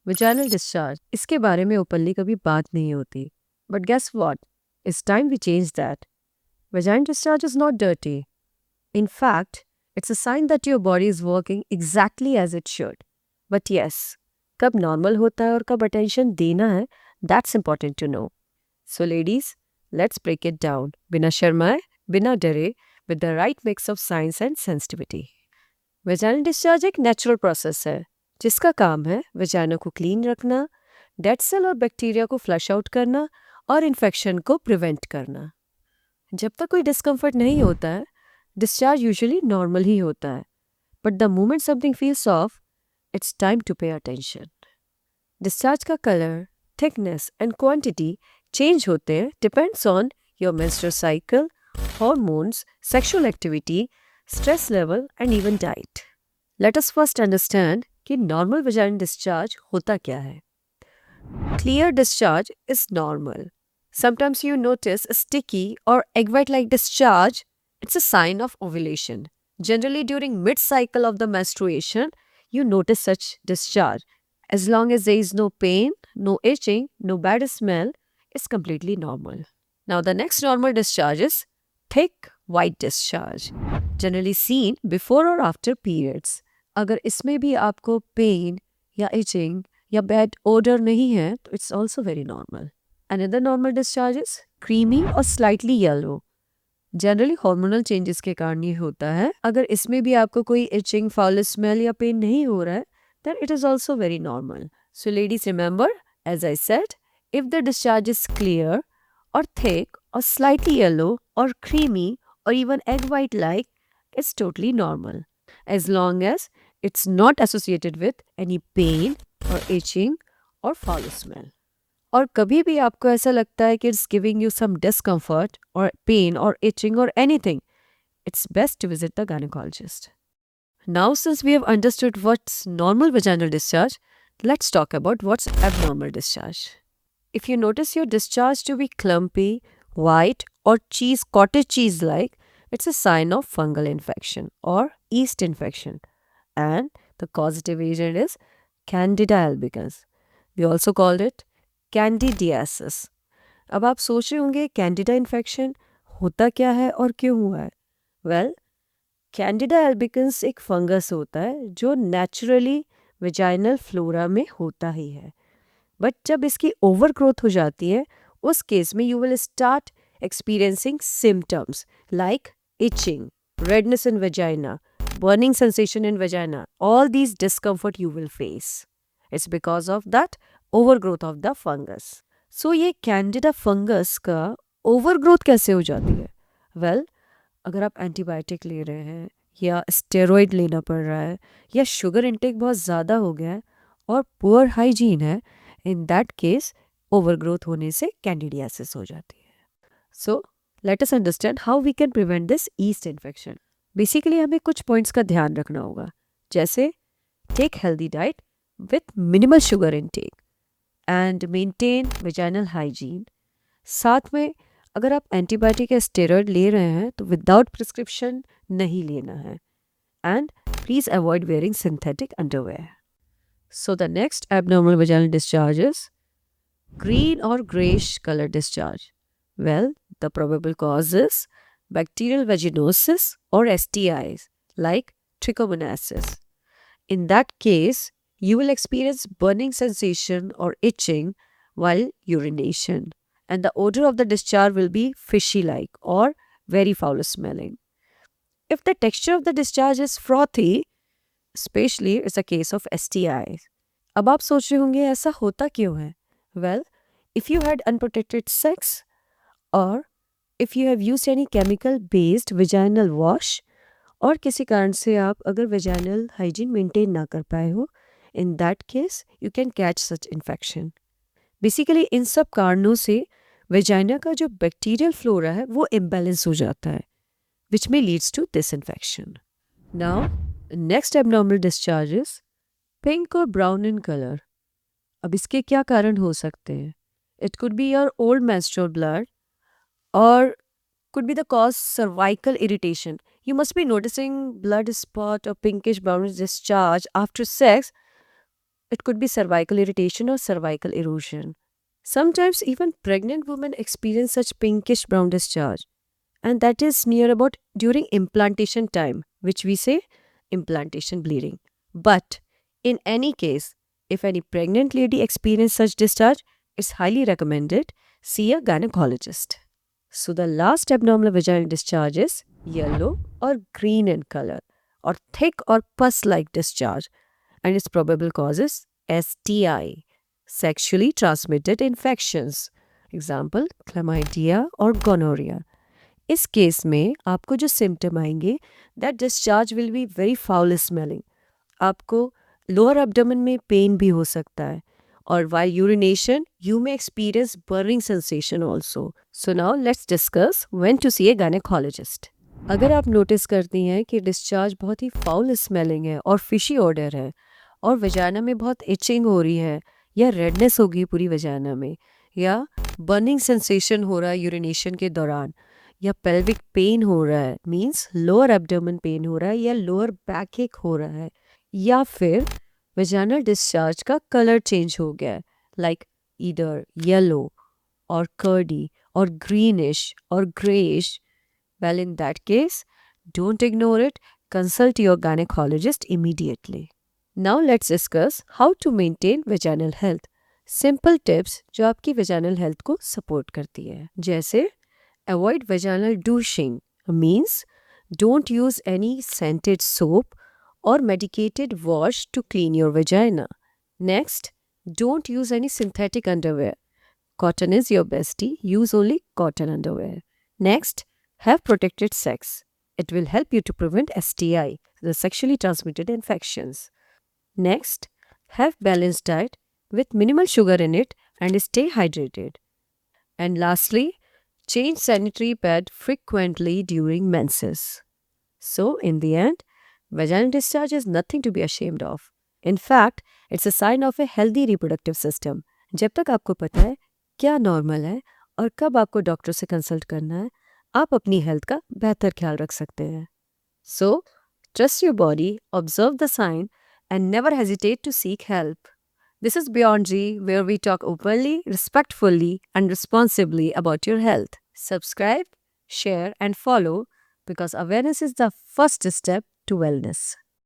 Vaginal discharge, इसके बारे में ओपनली कभी बात नहीं होती. But guess what? It's time we change that. Vaginal discharge is not dirty. In fact, it's a sign that your body is working exactly as it should. But yes, कब normal होता है और कब attention देना है, that's important to know. So ladies, let's break it down. बिना शर्माए, बिना डरे, with the right mix of science and sensitivity. Vaginal discharge एक नेचुरल प्रोसेस है जिसका काम है वेजाइना को क्लीन रखना, डेड सेल और बैक्टीरिया को फ्लश आउट करना और इन्फेक्शन को प्रिवेंट करना. जब तक कोई डिस्कम्फर्ट नहीं होता है, डिस्चार्ज यूजुअली नॉर्मल ही होता है. But the moment something feels off, it's time to pay attention. Discharge का colour, thickness and quantity change होते हैं depends on your menstrual cycle, hormones, sexual activity, stress level and even diet. Let us first understand कि normal vaginal discharge होता क्या है. Clear discharge is normal. Sometimes you notice a sticky or egg white like discharge. It's a sign of ovulation. Generally during mid-cycle of the menstruation, you notice such discharge. As long as there is no pain, no itching, no bad smell, it's completely normal. Now the next normal discharge is thick white discharge, generally seen before or after periods. अगर इसमें भी आपको pen या etching या bad order नहीं है तो it's also very normal. Another normal discharge is creamy और slightly yellow. Generally hormonal changes के कारण ये होता है. अगर इसमें भी आपको कोई इचिंग, फाउल स्मेल या पेन नहीं हो रहा है, then it is also very normal. So ladies, remember, as I said, if the discharge is clear or thick or slightly yellow or creamy or even egg white like, it's totally normal, as long as it's not associated with any pain or itching or foul smell. और कभी भी आपको ऐसा लगता है कि it's giving you some discomfort or pain or itching or anything, it's best to visit the gynecologist. Now, since we have understood what's normal vaginal discharge, let's talk about what's abnormal discharge. If you notice your discharge to be clumpy, white or cottage cheese like, it's a sign of fungal infection or yeast infection. And the causative agent is Candida albicans. We also called it candidiasis. अब आप सोच रहे होंगे Candida infection होता क्या है और क्यों हुआ है. वेल, कैंडिडा एल्बिकन्स एक फंगस होता है जो नेचुरली वेजाइनल फ्लोरा में होता ही है. बट जब इसकी ओवर ग्रोथ हो जाती है, उस केस में you will start experiencing symptoms like itching, redness in vagina, burning sensation in vagina. All these discomfort you will face. It's because of that overgrowth of the fungus. So ये candida fungus का overgrowth कैसे हो जाती है? Well, अगर आप antibiotic ले रहे हैं या स्टेरॉइड लेना पड़ रहा है या शुगर इंटेक बहुत ज़्यादा हो गया है और पुअर हाइजीन है, इन दैट केस ओवरग्रोथ होने से कैंडिडियासिस हो जाती है. So let us understand how we can prevent this yeast infection. Basically हमें कुछ पॉइंट्स का ध्यान रखना होगा, जैसे take healthy diet with minimal sugar intake and maintain vaginal hygiene. साथ में अगर आप एंटीबायोटिक या स्टेरॉइड ले रहे हैं तो विदाउट प्रिस्क्रिप्शन नहीं लेना है. And please avoid wearing synthetic underwear. So the next abnormal vaginal discharge is green or grayish color discharge. Well, the probable cause is bacterial vaginosis or STIs like trichomoniasis. In that case, you will experience burning sensation or itching while urination, and the odor of the discharge will be fishy-like or very foul smelling. If the texture of the discharge is frothy, especially it's a case of STIs. अब आप सोच रहे होंगे ऐसा होता क्यों है? Well, if you had unprotected sex or if you have used any chemical based vaginal wash और किसी कारण से आप अगर vaginal hygiene maintain ना कर पाए हो, in that case you can catch such infection. Basically इन सब कारणों से vagina का जो bacterial flora है वो imbalance हो जाता है, which may leads to this infection. Now, next abnormal discharge is pink or brown in color. अब इसके क्या कारण हो सकते हैं? It could be your old menstrual blood or could be the cause cervical irritation. You must be noticing blood spot or pinkish brownish discharge after sex It could be cervical irritation or cervical erosion. Sometimes even pregnant women experience such pinkish brown discharge, and that is near about during implantation time, which we say implantation bleeding. But in any case, if any pregnant lady experiences such discharge, it's highly recommended see a gynecologist. So the last abnormal vaginal discharge is yellow or green in color, or thick or pus-like discharge, and its probable cause is STI, sexually transmitted infections. Example, chlamydia or gonorrhea. इस case में आपको जो symptom आएंगे that discharge will be very foul smelling. आपको lower abdomen में pain भी हो सकता है, और while urination you may experience burning sensation also. So now let's discuss when to see a gynaecologist. अगर आप नोटिस करती हैं कि डिस्चार्ज बहुत ही फाउल स्मेलिंग है और फिशी ऑर्डर है, और वजाना में बहुत इचिंग हो रही है, या रेडनेस होगी पूरी वजाना में, या बर्निंग सेंसेशन हो रहा है यूरिनेशन के दौरान, या पेल्विक पेन हो रहा है, मींस लोअर एब्डोमेन पेन हो रहा है, या लोअर बैक एक हो रहा है, या फिर वेजाइनल डिस्चार्ज का कलर चेंज हो गया है, लाइक ईदर येलो और कर्डी और ग्रीनिश और greyish, well in that case don't ignore it, consult your gynecologist immediately. Now let's discuss how to maintain vaginal health. Simple tips जो आपकी vaginal health को support करती है, जैसे avoid vaginal douching, means don't use any scented soap or medicated wash to clean your vagina. Next, don't use any synthetic underwear. Cotton is your bestie, use only cotton underwear. Next, have protected sex. It will help you to prevent STI, the sexually transmitted infections. Next, have balanced diet with minimal sugar in it and stay hydrated. And lastly, change sanitary pad frequently during menses. So, in the end, vaginal discharge is nothing to be ashamed of. In fact, it's a sign of a healthy reproductive system. जब तक आपको पता है क्या normal है और कब आपको डॉक्टर से कंसल्ट करना है, आप अपनी हेल्थ का बेहतर ख्याल रख सकते हैं. So, trust your body, observe the sign, and never hesitate to seek help. This is Beyond G, where we talk openly, respectfully, and responsibly about your health. Subscribe, share, and follow, because awareness is the first step to wellness.